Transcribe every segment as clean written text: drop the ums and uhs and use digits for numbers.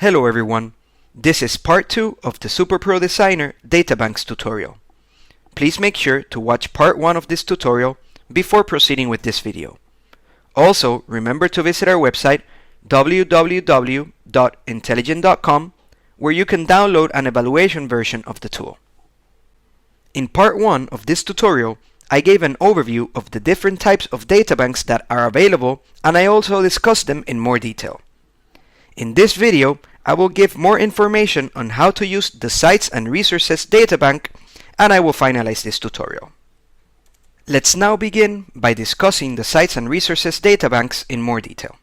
Hello everyone, this is part 2 of the SuperPro Designer Databanks tutorial. Please make sure to watch part 1 of this tutorial before proceeding with this video. Also, remember to visit our website www.intelligent.com where you can download an evaluation version of the tool. In part 1 of this tutorial, I gave an overview of the different types of databanks that are available, and I also discussed them in more detail. In this video, I will give more information on how to use the Sites and Resources databank, and I will finalize this tutorial. Let's now begin by discussing the Sites and Resources databanks in more detail.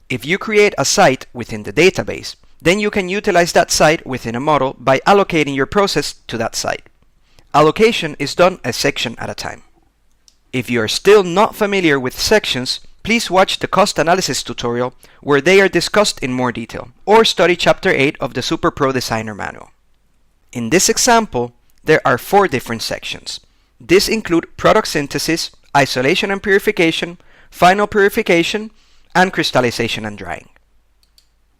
If you create a site within the database, then you can utilize that site within a model by allocating your process to that site. Allocation is done a section at a time. If you are still not familiar with sections, please watch the cost analysis tutorial where they are discussed in more detail, or study Chapter 8 of the SuperPro Designer manual. In this example, there are 4 different sections. These include product synthesis, isolation and purification, final purification, and crystallization and drying.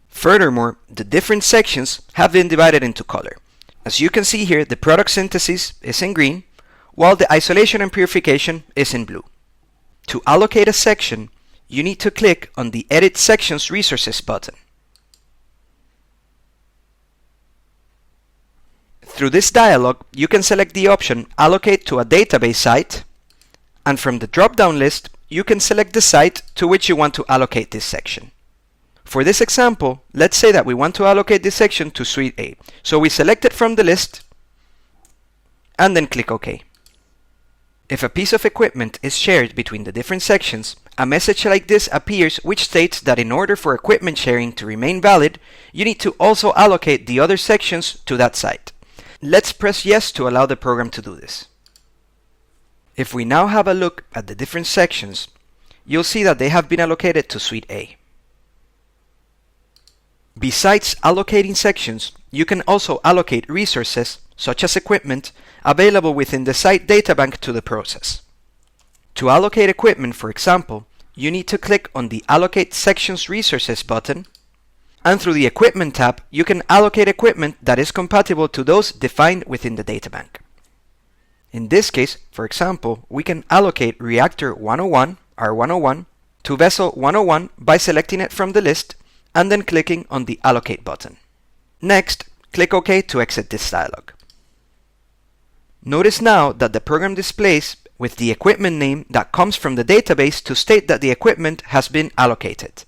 Furthermore, the different sections have been divided into color. As you can see here, the product synthesis is in green, while the isolation and purification is in blue. To allocate a section, you need to click on the Edit Sections Resources button. Through this dialog, you can select the option Allocate to a database site, and from the drop-down list, you can select the site to which you want to allocate this section. For this example, let's say that we want to allocate this section to Suite A. So we select it from the list, and then click OK. If a piece of equipment is shared between the different sections, a message like this appears which states that in order for equipment sharing to remain valid, you need to also allocate the other sections to that site. Let's press yes to allow the program to do this. If we now have a look at the different sections, you'll see that they have been allocated to Suite A. Besides allocating sections, you can also allocate resources, such as equipment, available within the site databank to the process. To allocate equipment, for example, you need to click on the Allocate Sections Resources button, and through the Equipment tab, you can allocate equipment that is compatible to those defined within the databank. In this case, for example, we can allocate Reactor 101, R101, to Vessel 101 by selecting it from the list, and then clicking on the Allocate button. Next, click OK to exit this dialog. Notice now that the program displays with the equipment name that comes from the database to state that the equipment has been allocated.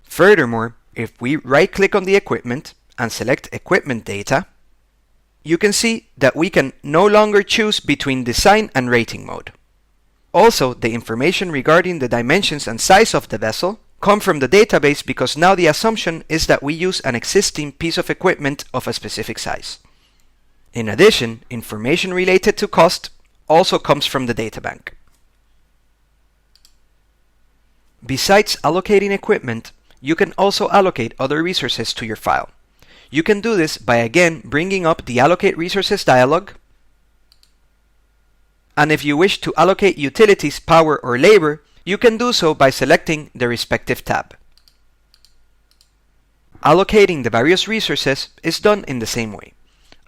Furthermore, if we right-click on the equipment and select Equipment Data, you can see that we can no longer choose between Design and Rating mode. Also, the information regarding the dimensions and size of the vessel come from the database because now the assumption is that we use an existing piece of equipment of a specific size. In addition, information related to cost also comes from the databank. Besides allocating equipment, you can also allocate other resources to your file. You can do this by again bringing up the Allocate Resources dialog, and if you wish to allocate utilities, power, or labor, you can do so by selecting the respective tab. Allocating the various resources is done in the same way.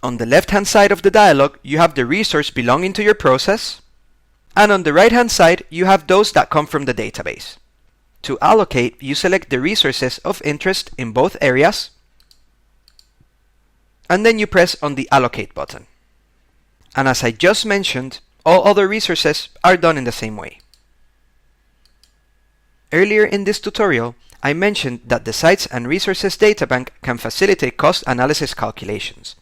On the left-hand side of the dialog, you have the resource belonging to your process, and on the right-hand side, you have those that come from the database. To allocate, you select the resources of interest in both areas, and then you press on the Allocate button. And as I just mentioned, all other resources are done in the same way. Earlier in this tutorial, I mentioned that the Sites and Resources databank can facilitate cost analysis calculations.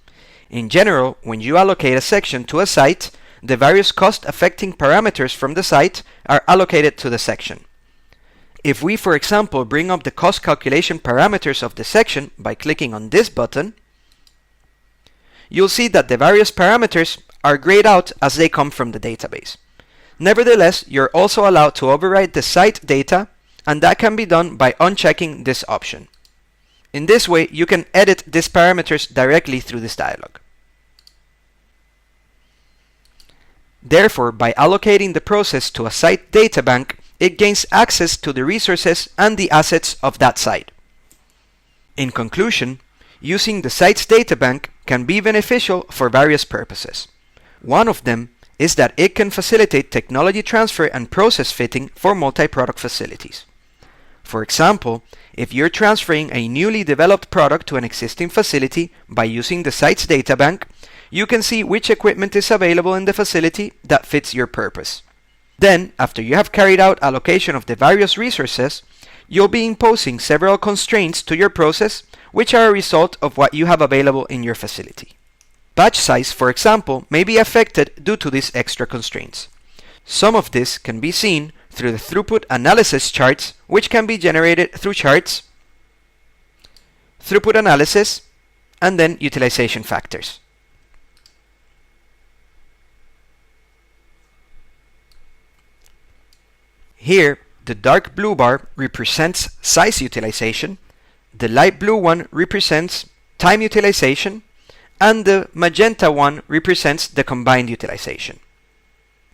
In general, when you allocate a section to a site, the various cost-affecting parameters from the site are allocated to the section. If we, for example, bring up the cost calculation parameters of the section by clicking on this button, you'll see that the various parameters are grayed out as they come from the database. Nevertheless, you're also allowed to override the site data, and that can be done by unchecking this option. In this way, you can edit these parameters directly through this dialog. Therefore, by allocating the process to a site databank, it gains access to the resources and the assets of that site. In conclusion, using the site's databank can be beneficial for various purposes. One of them is that it can facilitate technology transfer and process fitting for multi-product facilities. For example, if you're transferring a newly developed product to an existing facility by using the site's databank, you can see which equipment is available in the facility that fits your purpose. Then, after you have carried out allocation of the various resources, you'll be imposing several constraints to your process, which are a result of what you have available in your facility. Batch size, for example, may be affected due to these extra constraints. Some of this can be seen through the throughput analysis charts, which can be generated through charts, throughput analysis, and then utilization factors. Here, the dark blue bar represents size utilization, the light blue one represents time utilization, and the magenta one represents the combined utilization.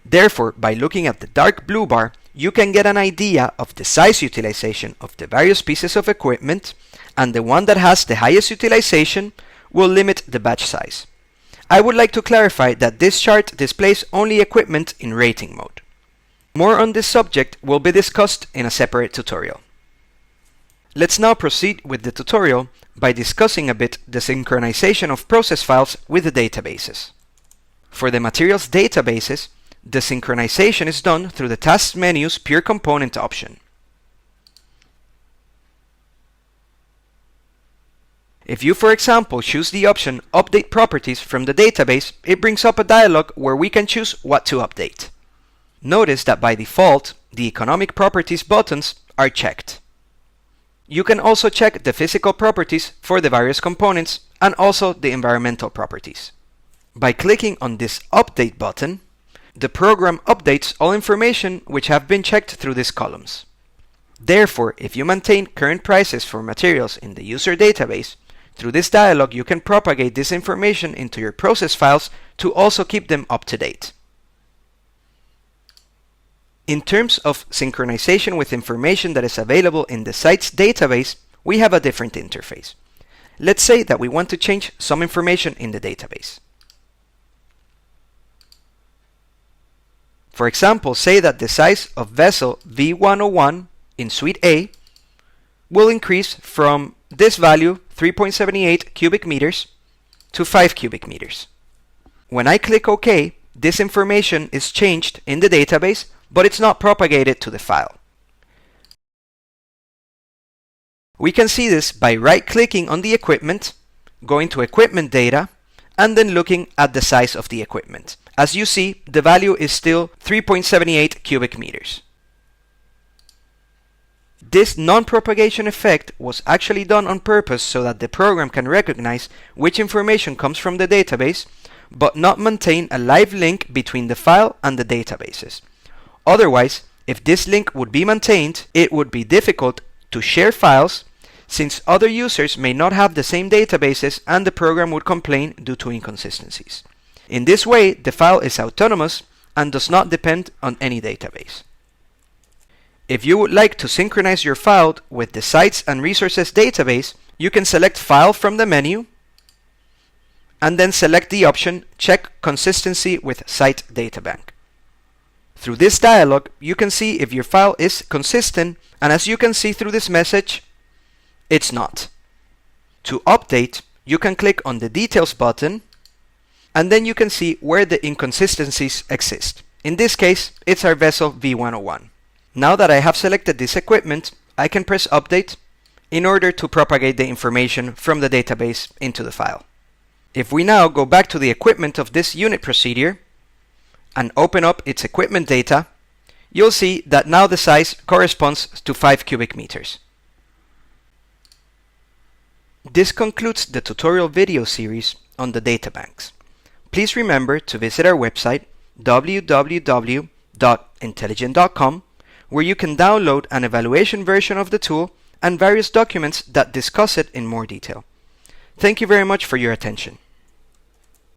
Therefore, by looking at the dark blue bar, you can get an idea of the size utilization of the various pieces of equipment, and the one that has the highest utilization will limit the batch size. I would like to clarify that this chart displays only equipment in rating mode. More on this subject will be discussed in a separate tutorial. Let's now proceed with the tutorial by discussing a bit the synchronization of process files with the databases. For the materials databases, the synchronization is done through the Tasks menu's Pure Component option. If you, for example, choose the option Update Properties from the database, it brings up a dialog where we can choose what to update. Notice that by default, the Economic Properties buttons are checked. You can also check the physical properties for the various components and also the environmental properties. By clicking on this Update button, the program updates all information which have been checked through these columns. Therefore, if you maintain current prices for materials in the user database, through this dialog you can propagate this information into your process files to also keep them up to date. In terms of synchronization with information that is available in the site's database, we have a different interface. Let's say that we want to change some information in the database. For example, say that the size of vessel V101 in Suite A will increase from this value, 3.78 cubic meters, to 5 cubic meters. When I click OK, this information is changed in the database, but it's not propagated to the file. We can see this by right-clicking on the equipment, going to Equipment Data, and then looking at the size of the equipment. As you see, the value is still 3.78 cubic meters. This non-propagation effect was actually done on purpose so that the program can recognize which information comes from the database, but not maintain a live link between the file and the databases. Otherwise, if this link would be maintained, it would be difficult to share files since other users may not have the same databases and the program would complain due to inconsistencies. In this way, the file is autonomous and does not depend on any database. If you would like to synchronize your file with the Sites and Resources database, you can select File from the menu and then select the option Check Consistency with Site Databank. Through this dialog, you can see if your file is consistent, and as you can see through this message, it's not. To update, you can click on the Details button, and then you can see where the inconsistencies exist. In this case, it's our vessel V101. Now that I have selected this equipment, I can press Update in order to propagate the information from the database into the file. If we now go back to the equipment of this unit procedure, and open up its equipment data, you'll see that now the size corresponds to 5 cubic meters. This concludes the tutorial video series on the Databanks. Please remember to visit our website www.intelligent.com, where you can download an evaluation version of the tool and various documents that discuss it in more detail. Thank you very much for your attention.